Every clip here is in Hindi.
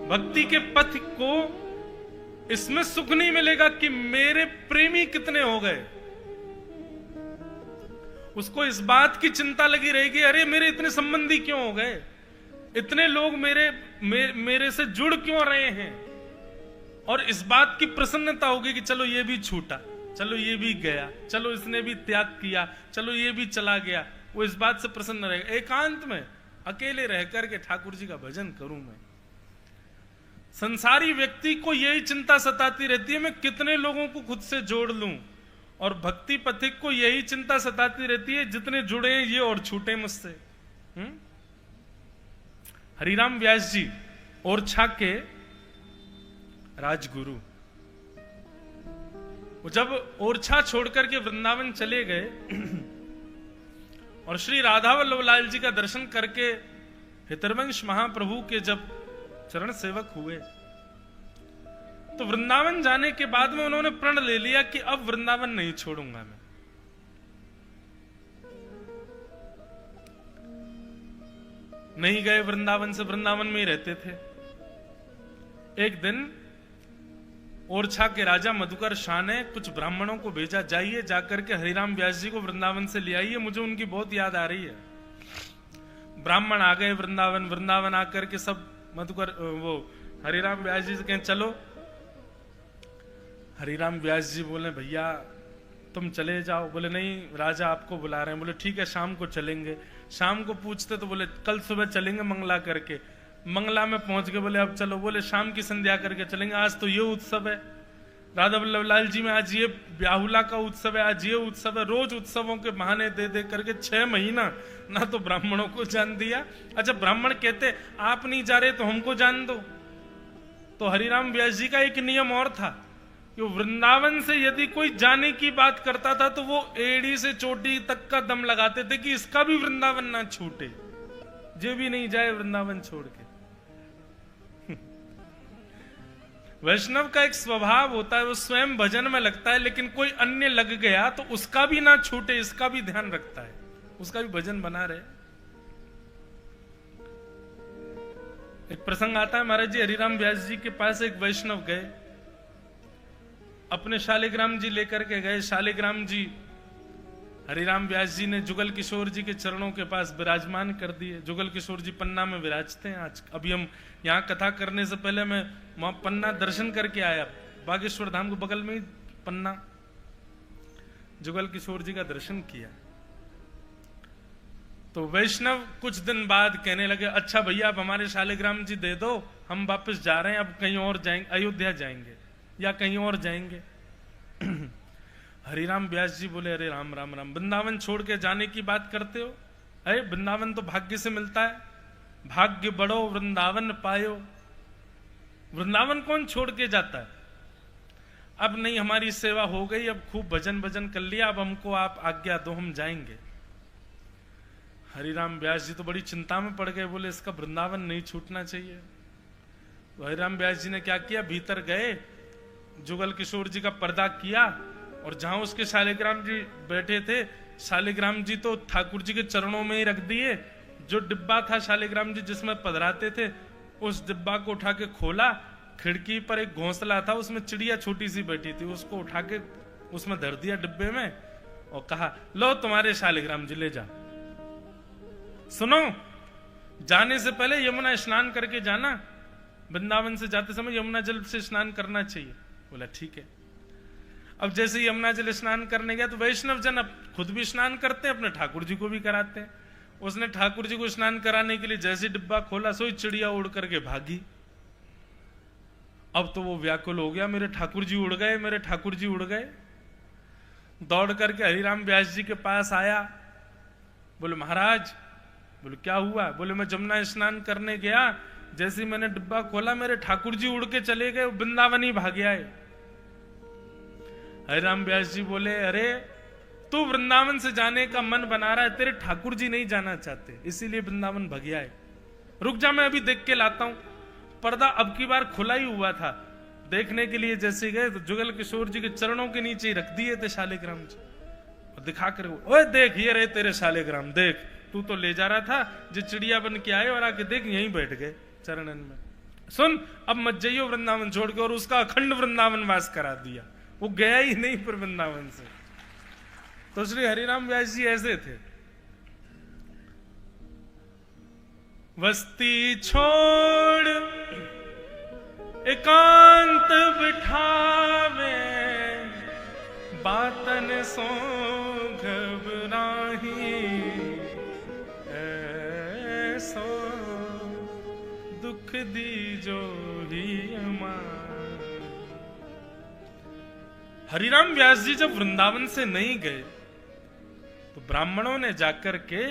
भक्ति के पथ को इसमें सुख नहीं मिलेगा कि मेरे प्रेमी कितने हो गए, उसको इस बात की चिंता लगी रहेगी, अरे मेरे इतने संबंधी क्यों हो गए, इतने लोग मेरे से जुड़ क्यों रहे हैं। और इस बात की प्रसन्नता होगी कि चलो ये भी छूटा, चलो ये भी गया, चलो इसने भी त्याग किया, चलो ये भी चला गया। वो इस बात से प्रसन्न रहेगा। एकांत में अकेले रह करके ठाकुर जी का भजन करूं मैं। संसारी व्यक्ति को यही चिंता सताती रहती है, मैं कितने लोगों को खुद से जोड़ लूं। और भक्ति पथिक को यही चिंता सताती रहती है, जितने जुड़े हैं ये और छूटे मुझसे। हरिराम व्यास जी ओरछा के राजगुरु, वो जब ओरछा छोड़कर के वृंदावन चले गए और श्री राधा वल्लभ लाल जी का दर्शन करके हितरवंश महाप्रभु के जब चरण सेवक हुए, तो वृंदावन जाने के बाद में उन्होंने प्रण ले लिया कि अब वृंदावन नहीं छोड़ूंगा मैं। नहीं गए वृंदावन से, वृंदावन में ही रहते थे। एक दिन ओरछा के राजा मधुकर शाह ने कुछ ब्राह्मणों को भेजा, जाइए जाकर के हरिराम व्यास जी को वृंदावन से ले आइए, मुझे उनकी बहुत याद आ रही है। ब्राह्मण आ गए वृंदावन। वृंदावन आकर के सब मधुकर वो हरिराम व्यास जी से कहें चलो। हरिराम व्यास जी बोले भैया तुम चले जाओ। बोले नहीं राजा आपको बुला रहे हैं। बोले ठीक है शाम को चलेंगे। शाम को पूछते तो बोले कल सुबह चलेंगे मंगला करके। मंगला में पहुंच गए, बोले अब चलो। बोले शाम की संध्या करके चलेंगे, आज तो ये उत्सव है राधा वल्लभ लाल जी में, आज ये ब्याहुला का उत्सव है, आज ये उत्सव है। रोज उत्सवों के बहाने दे दे करके 6 महीना ना तो ब्राह्मणों को जान दिया। अच्छा ब्राह्मण कहते आप नहीं जा रहे तो हमको जान दो। तो हरिराम व्यास जी का एक नियम और था कि वृंदावन से यदि कोई जाने की बात करता था तो वो एड़ी से चोटी तक का दम लगाते थे कि इसका भी वृंदावन ना छूटे, जे भी नहीं जाए वृंदावन छोड़ के। वैष्णव का एक स्वभाव होता है, वो स्वयं भजन में लगता है, लेकिन कोई अन्य लग गया तो उसका भी ना छूटे, इसका भी ध्यान रखता है, उसका भी भजन बना रहे। एक प्रसंग आता है, महाराज जी हरिराम व्यास जी के पास एक वैष्णव गए, अपने शालिग्राम जी लेकर के गए। शालिग्राम जी हरिराम व्यास जी ने जुगल किशोर जी के चरणों के पास विराजमान कर दिए। जुगल किशोर जी पन्ना में विराजते हैं। आज अभी हम यहाँ कथा करने से पहले मैं वहां पन्ना दर्शन करके आया, बागेश्वर धाम के बगल में ही पन्ना, जुगल किशोर जी का दर्शन किया। तो वैष्णव कुछ दिन बाद कहने लगे अच्छा भैया अब हमारे शालिग्राम जी दे दो, हम वापस जा रहे हैं, अब कहीं और जाएंगे, अयोध्या जाएंगे या कहीं और जाएंगे। हरिराम व्यास जी बोले अरे राम राम राम, वृंदावन छोड़ के जाने की बात करते हो? अरे वृंदावन तो भाग्य से मिलता है, भाग्य बढ़ो वृंदावन पायो। वृंदावन कौन छोड़ के जाता है? अब नहीं हमारी सेवा हो गई, अब खूब भजन भजन कर लिया, अब हमको आप आज्ञा दो हम जाएंगे। हरिराम व्यास जी तो बड़ी चिंता में पड़ गए, बोले इसका वृंदावन नहीं छूटना चाहिए। तो हरिराम व्यास जी ने क्या किया, भीतर गए, जुगल किशोर जी का पर्दा किया और जहां उसके शालिग्राम जी बैठे थे, शालिग्राम जी तो ठाकुर जी के चरणों में ही रख दिए। जो डिब्बा था शालिग्राम जी जिसमें पधराते थे, उस डिब्बा को उठा के खोला, खिड़की पर एक घोंसला था, उसमें चिड़िया छोटी सी बैठी थी, उसको उठा के उसमें धर दिया डिब्बे में और कहा लो तुम्हारे शालिग्राम जी ले जा। सुनो जाने से पहले यमुना स्नान करके जाना, वृंदावन से जाते समय यमुना जल से स्नान करना चाहिए। बोला ठीक है। अब जैसे यमुना जल स्नान करने गया तो वैष्णव जन अब खुद भी स्नान करते हैं, अपने ठाकुर जी को भी कराते हैं। उसने ठाकुर जी को स्नान कराने के लिए जैसे डिब्बा खोला, सोई चिड़िया उड़ करके भागी। अब तो वो व्याकुल हो गया, मेरे ठाकुर जी उड़ गए, मेरे ठाकुर जी उड़ गए। दौड़ करके हरिराम व्यास जी के पास आया, बोले महाराज। बोले क्या हुआ? बोले मैं जमुना स्नान करने गया, जैसे ही मैंने डिब्बा खोला मेरे ठाकुर जी उड़ के चले गए, वृंदावन ही भाग आए। हरिराम व्यास जी बोले अरे तू वृंदावन से जाने का मन बना रहा है, तेरे ठाकुर जी नहीं जाना चाहते, इसीलिए वृंदावन भाग आए। रुक जा मैं अभी देख के लाता हूं। पर्दा अब की बार खुला ही हुआ था, देखने के लिए जैसे गए तो जुगल किशोर जी के चरणों के नीचे ही रख दिए थे शालिग्राम जी, और दिखा कर ओए देख ये रहे तेरे शालिग्राम, देख तू तो ले जा रहा था, जो चिड़िया बन के आए और आके देख यहीं बैठ गए चरणन में। सुन अब मत जाइयो वृंदावन छोड़ के, और उसका अखंड वृंदावन वास करा दिया। वो गया ही नहीं फिर वृंदावन से। तो श्री हरिराम व्यास जी ऐसे थे, वस्ती छोड़ एकांत बिठावे, बातन सो घबराही, ऐसो दुख दीजो ही अमान। हरिराम व्यास जी जब वृंदावन से नहीं गए तो ब्राह्मणों ने जाकर के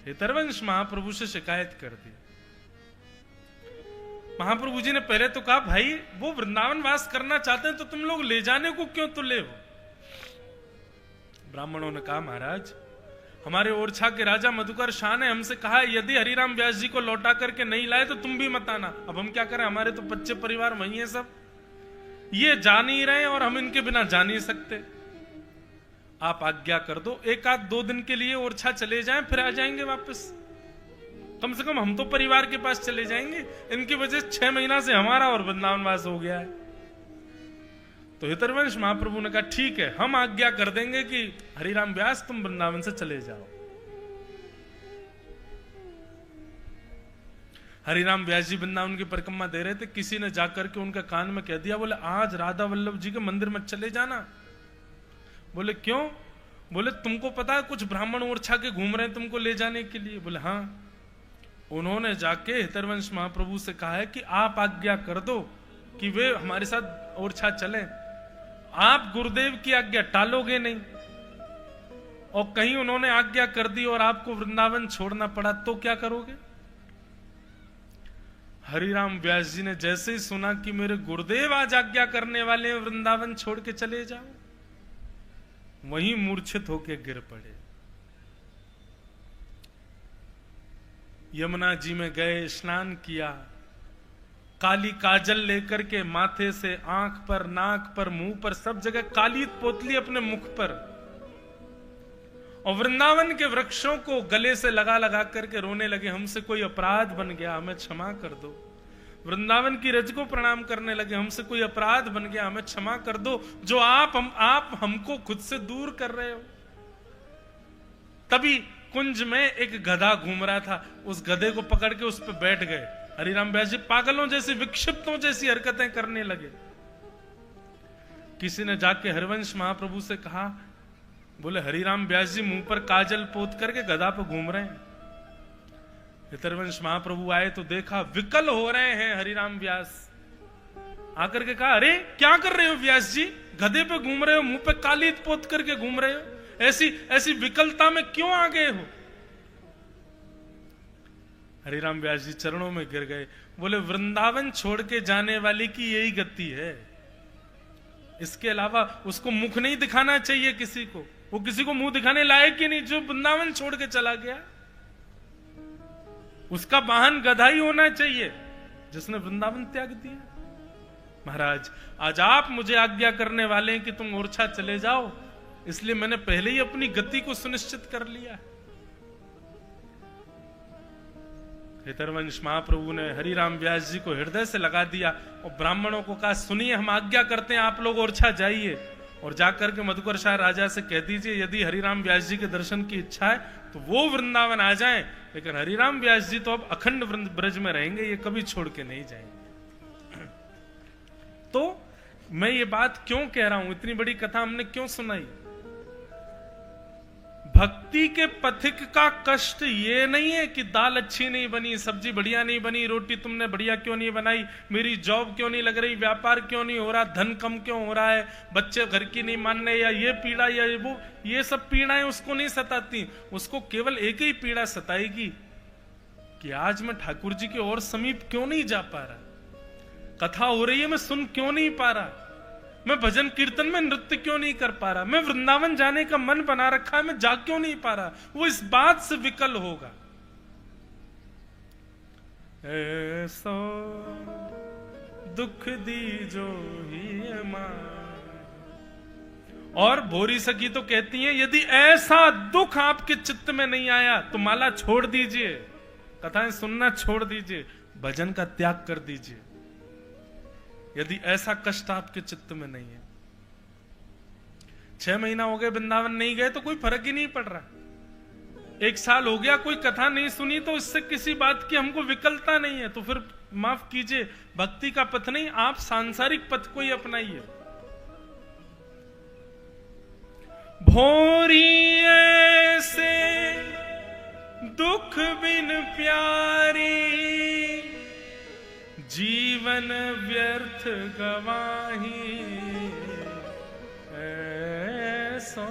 हितरवंश महाप्रभु से शिकायत कर दी। महाप्रभु जी ने पहले तो कहा, भाई वो वृंदावन वास करना चाहते हैं तो तुम लोग ले जाने को क्यों तुले हो? ब्राह्मणों ने कहा, महाराज हमारे ओरछा के राजा मधुकर शाह ने हमसे कहा यदि हरिराम व्यास जी को लौटा करके नहीं लाए तो तुम भी मत आना। अब हम क्या करें, हमारे तो बच्चे परिवार वही है सब, ये जा नहीं रहे और हम इनके बिना जा नहीं सकते। आप आज्ञा कर दो, एक आध 2 दिन के लिए ओरछा चले जाएं, फिर आ जाएंगे वापस। कम से कम हम तो परिवार के पास चले जाएंगे। इनकी वजह 6 महीना से हमारा और वृंदावन वास हो गया है। तो हितरवंश महाप्रभु ने कहा, ठीक है हम आज्ञा कर देंगे कि हरिराम व्यास तुम वृंदावन से चले जाओ। हरिराम व्यास जी वृंदावन की परिक्रमा दे रहे थे, किसी ने जाकर के उनके कान में कह दिया, बोले आज राधा वल्लभ जी के मंदिर में चले जाना। बोले क्यों? बोले तुमको पता है कुछ ब्राह्मण ओरछा के घूम रहे हैं तुमको ले जाने के लिए। बोले हाँ। उन्होंने जाके हितरवंश महाप्रभु से कहा है कि आप आज्ञा कर दो कि वे हमारे साथ ओरछा चले। आप गुरुदेव की आज्ञा टालोगे नहीं, और कहीं उन्होंने आज्ञा कर दी और आपको वृंदावन छोड़ना पड़ा तो क्या करोगे? हरिराम व्यास जी ने जैसे ही सुना कि मेरे गुरुदेव आज आज्ञा करने वाले हैं वृंदावन छोड़ के चले जाओ, वहीं मूर्छित होके गिर पड़े। यमुना जी में गए, स्नान किया, काली काजल लेकर के माथे से आंख पर, नाक पर, मुंह पर, सब जगह काली पोतली अपने मुख पर, और वृंदावन के वृक्षों को गले से लगा लगा करके रोने लगे, हमसे कोई अपराध बन गया हमें क्षमा कर दो। वृंदावन की रज को प्रणाम करने लगे, हमसे कोई अपराध बन गया हमें क्षमा कर दो, जो आप हमको खुद से दूर कर रहे हो। तभी कुंज में एक गधा घूम रहा था, उस गधे को पकड़ के उस पर बैठ गए। हरिराम व्यास जी पागलों जैसी, विक्षिप्तों जैसी हरकतें करने लगे। किसी ने जाके हरिवंश महाप्रभु से कहा, बोले हरिराम व्यास जी मुंह पर काजल पोत करके गधा पे घूम रहे हैं। हितरवंश महाप्रभु आए तो देखा विकल हो रहे हैं हरिराम व्यास। आकर के कहा, अरे क्या कर रहे हो व्यास जी, गधे पे घूम रहे हो, मुंह पे काली पोत करके घूम रहे हो, ऐसी विकलता में क्यों आ गए हो? हरिराम व्यास जी चरणों में गिर गए। बोले वृंदावन छोड़ के जाने वाली की यही गति है, इसके अलावा उसको मुख नहीं दिखाना चाहिए किसी को, वो किसी को मुंह दिखाने लायक ही नहीं। जो वृंदावन छोड़ के चला गया उसका वाहन गधा ही होना चाहिए जिसने वृंदावन त्याग दिया। महाराज आज आप मुझे आज्ञा करने वाले हैं कि तुम ओरछा चले जाओ, इसलिए मैंने पहले ही अपनी गति को सुनिश्चित कर लिया। हितरवंश महाप्रभु ने हरिराम व्यास जी को हृदय से लगा दिया और ब्राह्मणों को कहा, सुनिए हम आज्ञा करते हैं आप लोग ओरछा जाइए और जाकर के मधुकर शाह राजा से कह दीजिए यदि हरिराम व्यास जी के दर्शन की इच्छा है तो वो वृंदावन आ जाएं, लेकिन हरिराम व्यास जी तो अब अखंड ब्रज में रहेंगे, ये कभी छोड़ के नहीं जाएंगे। तो मैं ये बात क्यों कह रहा हूं, इतनी बड़ी कथा हमने क्यों सुनाई? भक्ति के पथिक का कष्ट ये नहीं है कि दाल अच्छी नहीं बनी, सब्जी बढ़िया नहीं बनी, रोटी तुमने बढ़िया क्यों नहीं बनाई, मेरी जॉब क्यों नहीं लग रही, व्यापार क्यों नहीं हो रहा, धन कम क्यों हो रहा है, बच्चे घर की नहीं मान रहे, या ये पीड़ा या वो, ये सब पीड़ाएं उसको नहीं सताती। उसको केवल एक ही पीड़ा सताएगी कि आज मैं ठाकुर जी के और समीप क्यों नहीं जा पा रहा, कथा हो रही है मैं सुन क्यों नहीं पा रहा, मैं भजन कीर्तन में नृत्य क्यों नहीं कर पा रहा, मैं वृंदावन जाने का मन बना रखा है मैं जा क्यों नहीं पा रहा। वो इस बात से विकल होगा। ऐसा दुख दीजो ही मां। और भोरी सखी तो कहती हैं यदि ऐसा दुख आपके चित्त में नहीं आया तो माला छोड़ दीजिए, कथाएं सुनना छोड़ दीजिए, भजन का त्याग कर दीजिए यदि ऐसा कष्ट आपके चित्त में नहीं है। 6 महीना हो गए वृंदावन नहीं गए तो कोई फर्क ही नहीं पड़ रहा। 1 साल हो गया कोई कथा नहीं सुनी तो इससे किसी बात की हमको विकलता नहीं है। तो फिर माफ कीजिए, भक्ति का पथ नहीं, आप सांसारिक पथ को ही अपनाइए। भोरी ऐसे दुख बिन प्यारी, जीवन व्यर्थ गवाही, ऐसो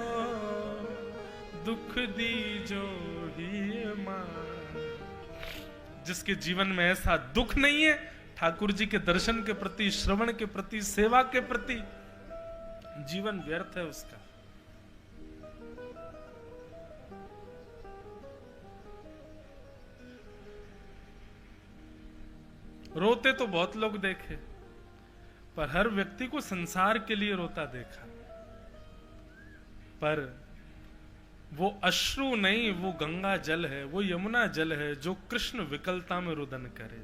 दुख दी जो ही मान। जिसके जीवन में ऐसा दुख नहीं है, ठाकुर जी के दर्शन के प्रति, श्रवण के प्रति, सेवा के प्रति, जीवन व्यर्थ है उसका। रोते तो बहुत लोग देखे, पर हर व्यक्ति को संसार के लिए रोता देखा। पर वो अश्रु नहीं, वो गंगा जल है, वो यमुना जल है जो कृष्ण विकलता में रुदन करे,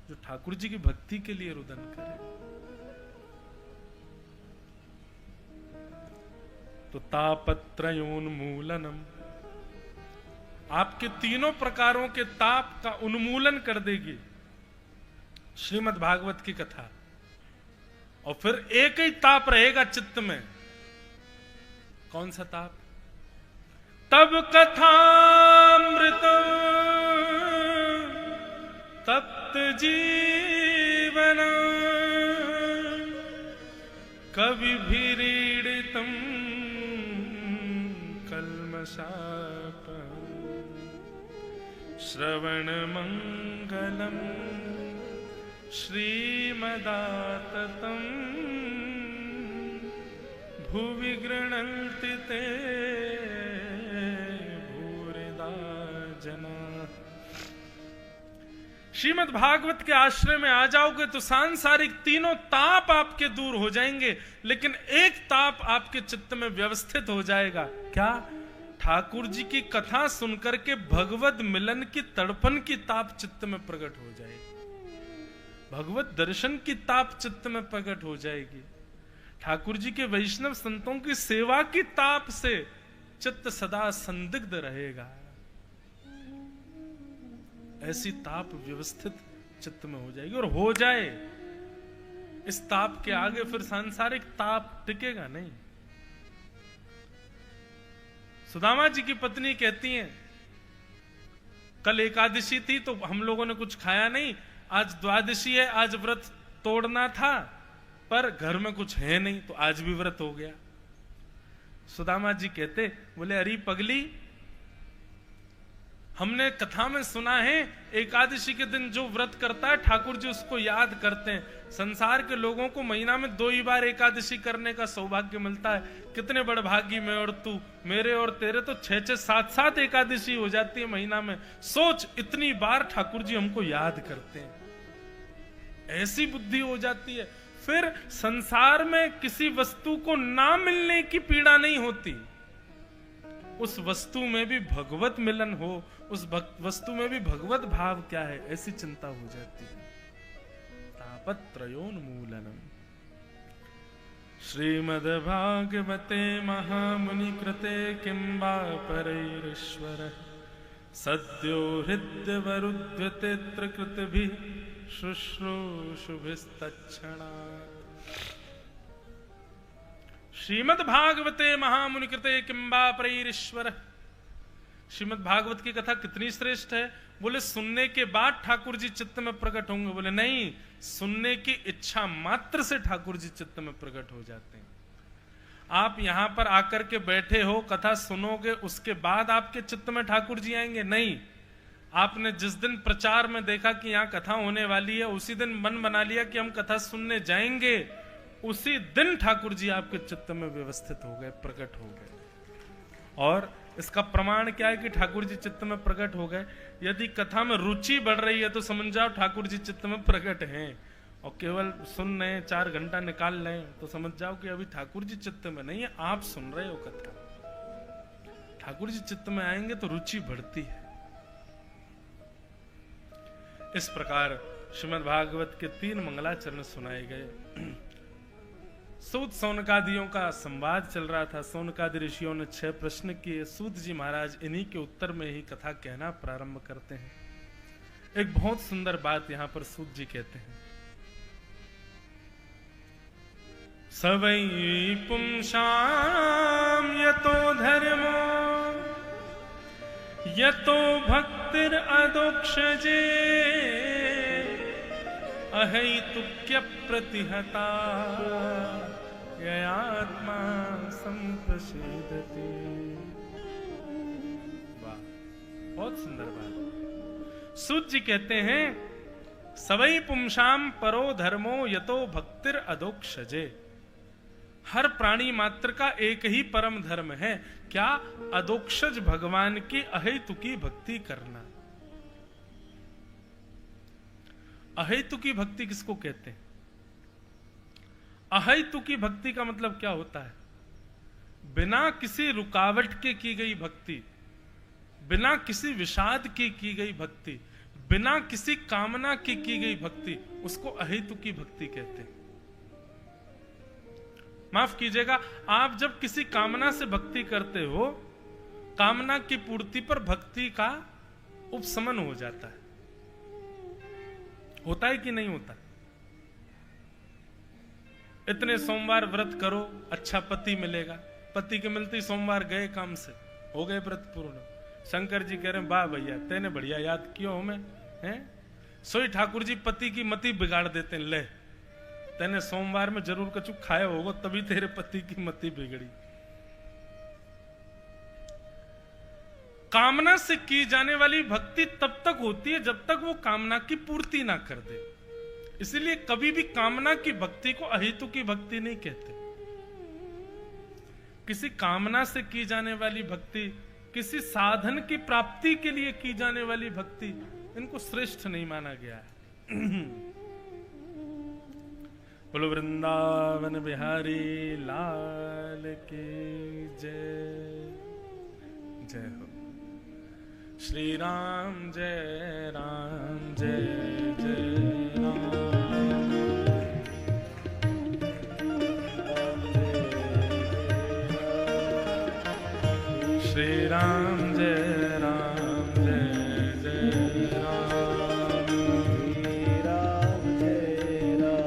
जो ठाकुर जी की भक्ति के लिए रुदन करे। तो तापत्रयोन्मूलनम, आपके तीनों प्रकारों के ताप का उन्मूलन कर देगी श्रीमद् भागवत की कथा। और फिर एक ही ताप रहेगा चित्त में। कौन सा ताप? तब कथामृत तप्त जीवन, कवि भीरीडितम कल्मषाप, श्रवण मंगलम श्रीमदाततं, भुवि गृह्णन्ति ते भूरिदा जना। श्रीमद् भागवत के आश्रय में आ जाओगे तो सांसारिक तीनों ताप आपके दूर हो जाएंगे, लेकिन एक ताप आपके चित्त में व्यवस्थित हो जाएगा। क्या? ठाकुर जी की कथा सुनकर के भगवत मिलन की तड़पन की ताप चित्त में प्रकट हो जाएगी, भगवत दर्शन की ताप चित्त में प्रकट हो जाएगी, ठाकुर जी के वैष्णव संतों की सेवा की ताप से चित्त सदा संदिग्ध रहेगा। ऐसी ताप व्यवस्थित चित्त में हो जाएगी, और हो जाए। इस ताप के आगे फिर सांसारिक ताप टिकेगा नहीं। सुदामा जी की पत्नी कहती हैं, कल एकादशी थी तो हम लोगों ने कुछ खाया नहीं, आज द्वादशी है, आज व्रत तोड़ना था, पर घर में कुछ है नहीं तो आज भी व्रत हो गया। सुदामा जी कहते, बोले अरे पगली, हमने कथा में सुना है एकादशी के दिन जो व्रत करता है ठाकुर जी उसको याद करते हैं। संसार के लोगों को महीना में 2 ही बार एकादशी करने का सौभाग्य मिलता है। कितने बड़े भागी मैं और तू, मेरे और तेरे तो 6-6, 7-7 एकादशी हो जाती है महीना में। सोच, इतनी बार ठाकुर जी हमको याद करते हैं। ऐसी बुद्धि हो जाती है, फिर संसार में किसी वस्तु को ना मिलने की पीड़ा नहीं होती। उस वस्तु में भी भगवत मिलन हो, उस वस्तु में भी भगवत भाव क्या है, ऐसी चिंता हो जाती है। तापत्रयोन्मूलनम। श्रीमद् भागवते महामुनि कृते किं वा परैरीश्वर, सद्यो हृद्यवरुध्यतेऽत्र कृतभिः शुश्रूषुभिस्तत्क्षणात्। श्रीमद् भागवते महामुनि कृते किं वा परैरीश्वर। श्रीमद् भागवत की कथा कितनी श्रेष्ठ है। बोले सुनने के बाद ठाकुर जी चित्त में प्रकट होंगे। बोले नहीं, सुनने की इच्छा मात्र से ठाकुर जी चित्त में प्रकट हो जाते हैं। आप यहां पर आकर के बैठे हो, कथा सुनोगे, उसके बाद आपके चित्त में ठाकुर जी आएंगे? नहीं। आपने जिस दिन प्रचार में देखा कि यहाँ कथा होने वाली है, उसी दिन मन बना लिया कि हम कथा सुनने जाएंगे, उसी दिन ठाकुर जी आपके चित्त में व्यवस्थित हो गए, प्रकट हो गए। और इसका प्रमाण क्या है कि ठाकुर जी चित्त में प्रकट हो गए? यदि कथा में रुचि बढ़ रही है तो समझ जाओ ठाकुर जी चित्त में प्रकट हैं। और केवल सुन रहे, 4 घंटा निकाल रहे तो समझ जाओ कि अभी ठाकुर जी चित्त में नहीं है, आप सुन रहे हो कथा। ठाकुर जी चित्त में आएंगे तो रुचि बढ़ती है। इस प्रकार श्रीमद् भागवत के 3 मंगलाचरण सुनाए गए। सूत सौनकादियों का संवाद चल रहा था। सौनकादि ऋषियों ने 6 प्रश्न किए। सूत जी महाराज इन्हीं के उत्तर में ही कथा कहना प्रारंभ करते हैं। एक बहुत सुंदर बात यहां पर सूत जी कहते हैं, सवै पुंसाम यतो धर्मो यतो भक्तिर अदोक्षजे अहैतुक्य प्रतिहता ययात्मा संप्रसिद्धति। वाह, बहुत सुंदर बात। सूत जी कहते हैं सवै पुंसाम परो धर्मो यतो भक्तिर अदोक्षजे। हर प्राणी मात्र का एक ही परम धर्म है, क्या? अदोक्षज भगवान की अहेतुकी भक्ति करना। अहेतुकी भक्ति किसको कहते हैं? अहेतुकी भक्ति का मतलब क्या होता है? बिना किसी रुकावट के की गई भक्ति, बिना किसी विषाद की गई भक्ति, बिना किसी कामना की गई भक्ति, उसको अहेतुकी भक्ति कहते हैं। माफ कीजिएगा, आप जब किसी कामना से भक्ति करते हो, कामना की पूर्ति पर भक्ति का उपशमन हो जाता है। होता है कि नहीं होता? इतने सोमवार व्रत करो, अच्छा पति मिलेगा। पति के मिलते ही सोमवार गए काम से, हो गए व्रत पूर्ण। शंकर जी कह रहे हैं वाह भैया, तेने बढ़िया याद किया हमें, हैं? सोई ठाकुर जी पति की मति बिगाड़ देते हैं। ले, तेने सोमवार में जरूर कछु खाया होगा, तभी तेरे पति की मति बिगड़ी। कामना से की जाने वाली भक्ति तब तक होती है जब तक वो कामना की पूर्ति ना कर दे। इसलिए कभी भी कामना की भक्ति को अहेतुकी भक्ति नहीं कहते। किसी कामना से की जाने वाली भक्ति, किसी साधन की प्राप्ति के लिए की जाने वाली भक्ति, इनको श्रेष्ठ नहीं माना गया है। बोलो वृंदावन बिहारी लाल की जय। जय हो श्री राम, जय राम, जय जय राम। श्री राम, जय राम, जय जय राम। श्री राम, जय राम,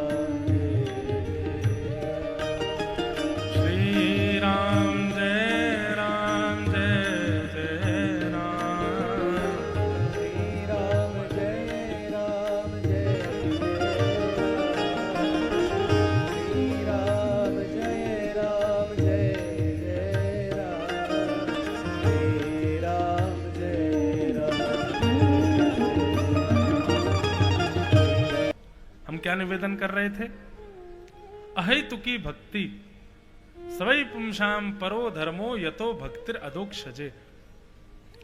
श्री राम, जय राम, जय जय राम। श्री राम, जय राम, जय श्री राम, जय राम, जय जय राम। श्री राम, जय राम। हम क्या निवेदन कर रहे थे? अहेतुकी भक्ति। सवै पुंसाम परो धर्मो यतो भक्तिर अदोक्षजे।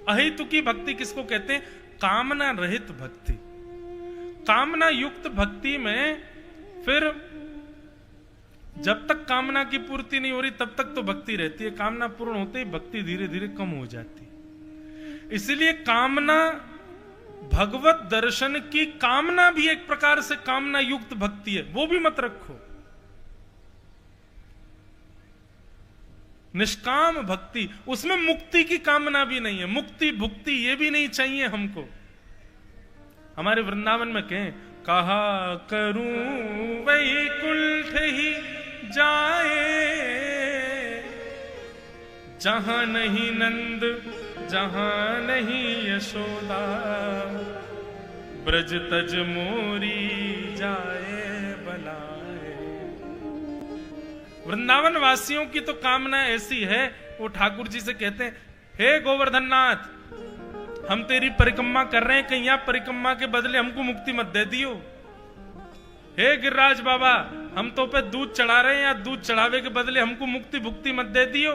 अहेतुकी भक्ति किसको कहते हैं? कामना रहित भक्ति। कामना युक्त भक्ति में फिर जब तक कामना की पूर्ति नहीं हो रही तब तक तो भक्ति रहती है। कामना पूर्ण होते ही भक्ति धीरे धीरे कम हो जाती है। इसलिए कामना, भगवत दर्शन की कामना भी एक प्रकार से कामना युक्त भक्ति है, वो भी मत रखो। निष्काम भक्ति, उसमें मुक्ति की कामना भी नहीं है, मुक्ति भुक्ति ये भी नहीं चाहिए हमको। हमारे वृंदावन में कहा करूं वैकुंठ ही जाए, जहां नहीं नंद जहां नहीं यशोदा, ब्रज तज मोरी जाए बलाए। वृंदावन वासियों की तो कामना ऐसी है, वो ठाकुर जी से कहते हैं, हे गोवर्धन नाथ, हम तेरी परिक्रमा कर रहे हैं, कहीं आप परिक्रमा के बदले हमको मुक्ति मत दे दियो। हे गिरिराज बाबा, हम तो पे दूध चढ़ा रहे हैं, या दूध चढ़ावे के बदले हमको मुक्ति भुक्ति मत दे दियो।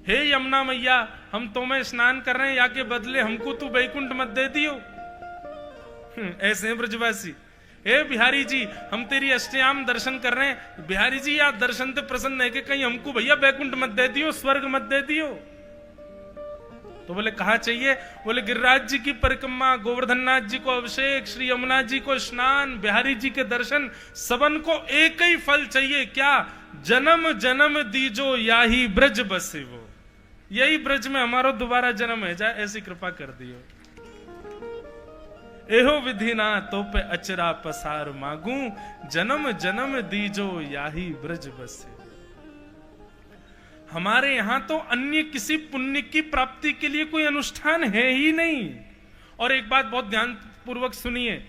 हे यमुना मैया, हम तो में स्नान कर रहे हैं, या के बदले हमको तू वैकुंठ मत दे दियो। ऐसे हैं ब्रजवासी। हे बिहारी जी, हम तेरी अष्टयाम दर्शन कर रहे हैं, बिहारी जी आप दर्शन से प्रसन्न है कि कहीं हमको भैया वैकुंठ मत दे दियो, स्वर्ग मत दे दियो। तो बोले कहाँ चाहिए? बोले गिरिराज जी की परिक्रमा, गोवर्धन नाथ जी को अभिषेक, श्री यमुना जी को स्नान, बिहारी जी के दर्शन, सबन को एक ही फल चाहिए, क्या? जन्म जन्म दीजो याही ब्रज बसे वो, यही ब्रज में हमारो दोबारा जन्म है जाए, ऐसी कृपा कर दियो। एहो विधि ना तो पे अचरा पसार मांगू, जन्म जन्म दीजो याही ब्रज बसे। हमारे यहां तो अन्य किसी पुण्य की प्राप्ति के लिए कोई अनुष्ठान है ही नहीं। और एक बात बहुत ध्यान पूर्वक सुनिए,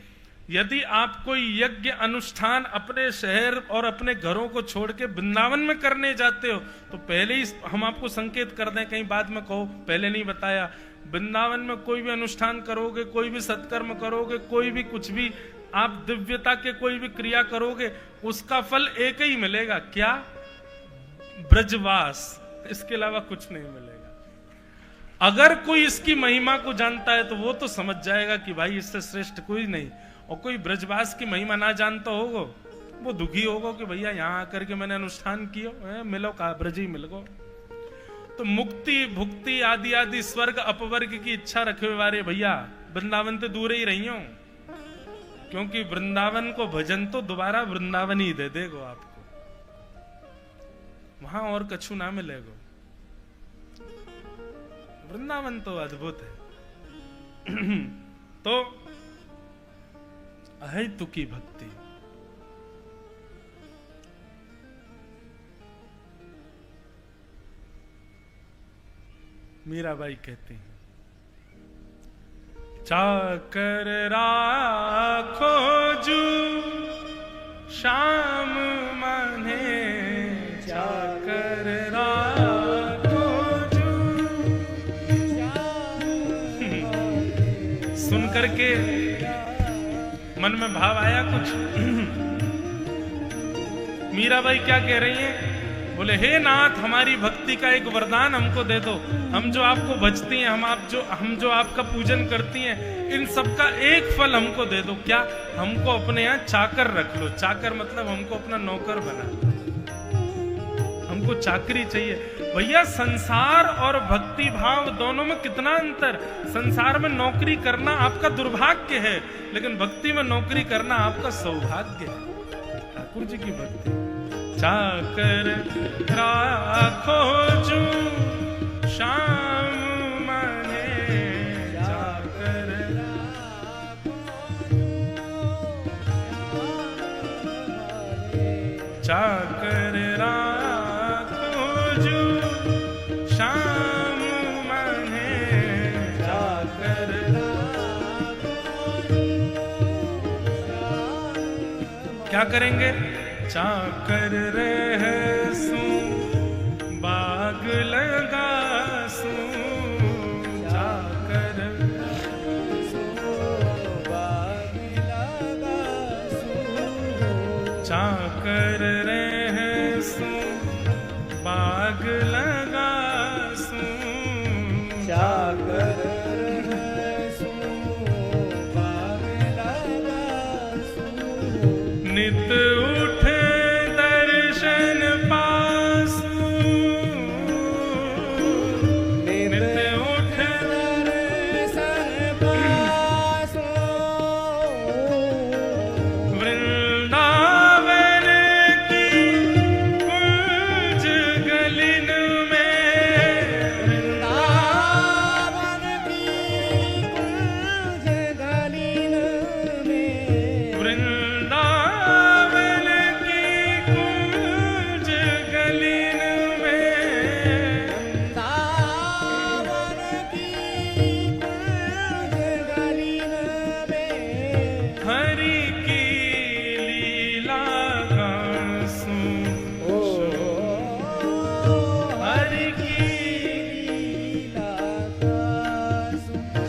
यदि आप कोई यज्ञ अनुष्ठान अपने शहर और अपने घरों को छोड़ के वृंदावन में करने जाते हो, तो पहले ही हम आपको संकेत कर दें, कहीं बाद में कहो पहले नहीं बताया, वृंदावन में कोई भी अनुष्ठान करोगे, कोई भी सत्कर्म करोगे, कोई भी कुछ भी आप दिव्यता के कोई भी क्रिया करोगे, उसका फल एक ही मिलेगा, क्या? ब्रजवास, इसके अलावा कुछ नहीं मिलेगा। अगर कोई इसकी महिमा को जानता है तो वो तो समझ जाएगा कि भाई इससे श्रेष्ठ कोई नहीं, और कोई ब्रजवास की महिमा ना जानता होगा वो दुखी होगा कि भैया यहाँ आकर के मैंने अनुष्ठान किया, मिलो का ब्रज ही मिल गो। तो मुक्ति भुक्ति आदि आदि स्वर्ग अपवर्ग की इच्छा रखे हुए वाले भैया वृंदावन से दूर ही रही हो, क्योंकि वृंदावन को भजन तो दोबारा वृंदावन ही दे देगो आपको, वहां और कछु ना मिलेगो। वृंदावन तो अद्भुत है। तो अहेतु की भक्ति, मीराबाई कहती हैं, चाकर राखो जू शाम माने, चाकर राखो जू। सुन करके मन में भाव आया कुछ। मीराबाई क्या कह रही हैं? बोले हे नाथ, हमारी भक्ति का एक वरदान हमको दे दो, हम जो आपको भजती हैं, हम जो आपका पूजन करती हैं, इन सब का एक फल हमको दे दो। क्या? हमको अपने यहाँ चाकर रख लो। चाकर मतलब हमको अपना नौकर बना, हमको चाकरी चाहिए। भैया संसार और भक्ति भाव दोनों में कितना अंतर। संसार में नौकरी करना आपका दुर्भाग्य है, लेकिन भक्ति में नौकरी करना आपका सौभाग्य है। ठाकुर जी की भक्ति, चाकर राखो जू शाम माने, चाकर चाकर राखो जू शाम माने, चाकर। क्या करेंगे? चाकर रहसू बाग लगासू, चाकर बाग लगासू, चाकर रहसू बाग लगासू।